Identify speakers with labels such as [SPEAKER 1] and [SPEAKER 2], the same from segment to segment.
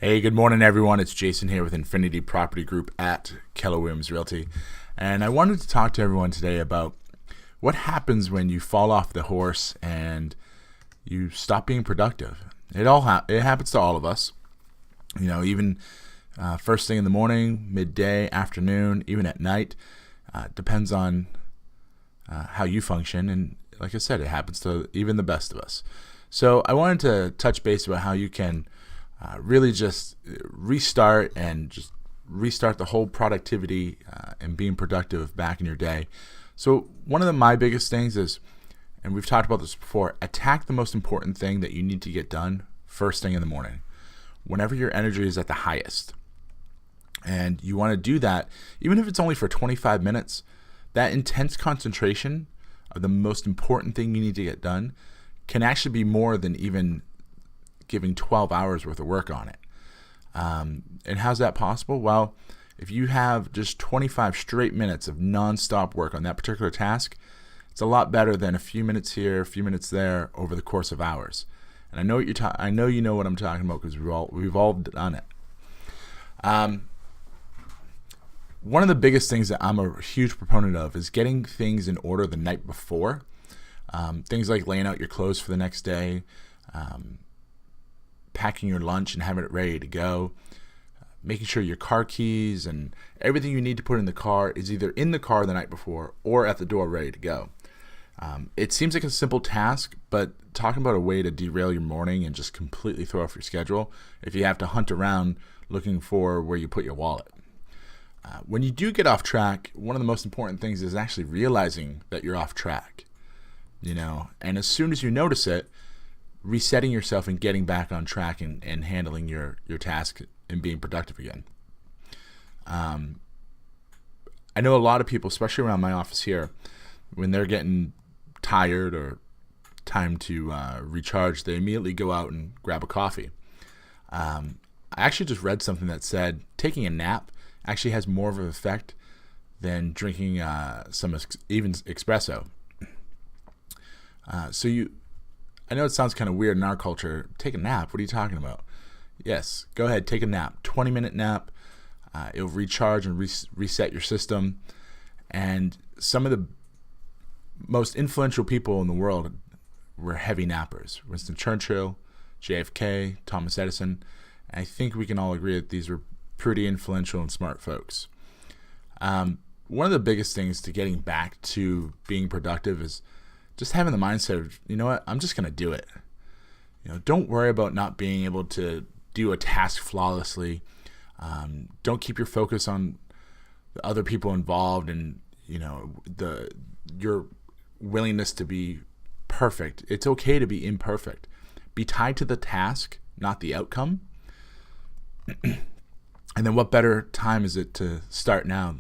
[SPEAKER 1] Hey, good morning, everyone. It's Jason here with Infinity Property Group at Keller Williams Realty. And I wanted to talk to everyone today about what happens when you fall off the horse and you stop being productive. It happens to all of us. Even first thing in the morning, midday, afternoon, even at night. Depends on how you function. And like I said, it happens to even the best of us. So I wanted to touch base about how you can really just restart the whole productivity and being productive back in your day. So one of my biggest things is, and we've talked about this before, attack the most important thing that you need to get done first thing in the morning, whenever your energy is at the highest. And you want to do that, even if it's only for 25 minutes, that intense concentration of the most important thing you need to get done can actually be more than even giving 12 hours worth of work on it. And how's that possible? Well, if you have just 25 straight minutes of nonstop work on that particular task, it's a lot better than a few minutes here, a few minutes there over the course of hours. And I know I know you know what I'm talking about because we've all done it. One of the biggest things that I'm a huge proponent of is getting things in order the night before. Things like laying out your clothes for the next day, packing your lunch and having it ready to go, making sure your car keys and everything you need to put in the car is either in the car the night before or at the door ready to go. It seems like a simple task, but talking about a way to derail your morning and just completely throw off your schedule if you have to hunt around looking for where you put your wallet. When you do get off track, one of the most important things is actually realizing that you're off track. And as soon as you notice it, resetting yourself and getting back on track and handling your task and being productive again. I know a lot of people, especially around my office here, when they're getting tired or time to recharge, they immediately go out and grab a coffee. I actually just read something that said taking a nap actually has more of an effect than drinking even espresso. I know it sounds kind of weird in our culture. Take a nap? What are you talking about? Yes, go ahead, take a nap. 20-minute nap. It'll recharge and reset your system. And some of the most influential people in the world were heavy nappers. Winston Churchill, JFK, Thomas Edison. And I think we can all agree that these were pretty influential and smart folks. One of the biggest things to getting back to being productive is just having the mindset of, you know what, I'm just going to do it. Don't worry about not being able to do a task flawlessly. Don't keep your focus on the other people involved and, your willingness to be perfect. It's okay to be imperfect. Be tied to the task, not the outcome. And then what better time is it to start now?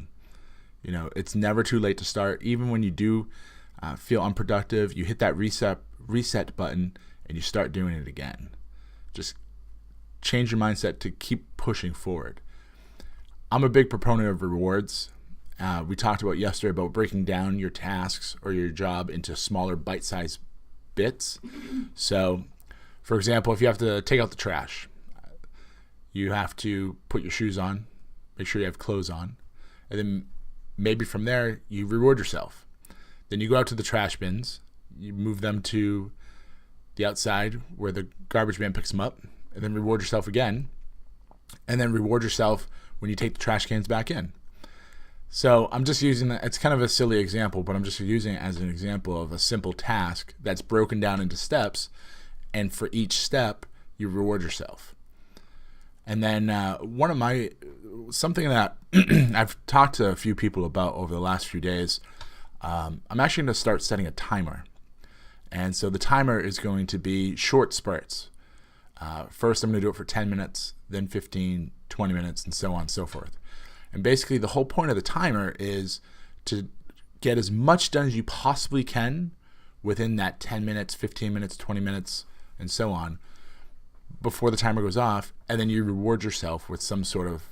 [SPEAKER 1] It's never too late to start. Even when you do feel unproductive, you hit that reset button and you start doing it again. Just change your mindset to keep pushing forward. I'm a big proponent of rewards. We talked about yesterday about breaking down your tasks or your job into smaller bite-sized bits. So, for example, if you have to take out the trash, you have to put your shoes on, make sure you have clothes on, and then maybe from there you reward yourself. Then you go out to the trash bins, you move them to the outside where the garbage man picks them up, and then reward yourself again, and then reward yourself when you take the trash cans back in. So I'm just using that. It's kind of a silly example, but I'm just using it as an example of a simple task that's broken down into steps, and for each step, you reward yourself. And then something that I've talked to a few people about over the last few days, I'm actually going to start setting a timer. And so the timer is going to be short spurts. First, I'm going to do it for 10 minutes, then 15, 20 minutes, and so on and so forth. And basically, the whole point of the timer is to get as much done as you possibly can within that 10 minutes, 15 minutes, 20 minutes, and so on, before the timer goes off, and then you reward yourself with some sort of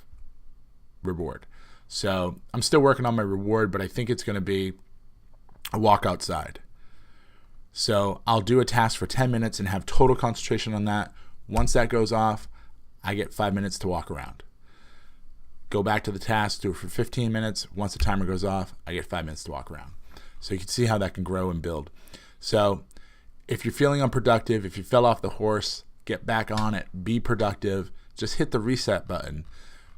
[SPEAKER 1] reward. So I'm still working on my reward, but I think it's going to be a walk outside. So I'll do a task for 10 minutes and have total concentration on that. Once that goes off, I get 5 minutes to walk around. Go back to the task, do it for 15 minutes. Once the timer goes off, I get 5 minutes to walk around. So you can see how that can grow and build. So if you're feeling unproductive, if you fell off the horse, get back on it, be productive, just hit the reset button.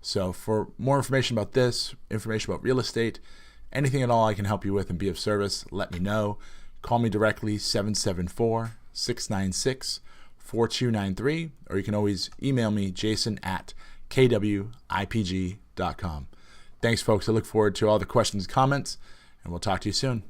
[SPEAKER 1] So for more information about this, information about real estate, anything at all I can help you with and be of service, let me know. Call me directly, 774-696-4293, or you can always email me, jason@kwipg.com. Thanks, folks. I look forward to all the questions and comments, and we'll talk to you soon.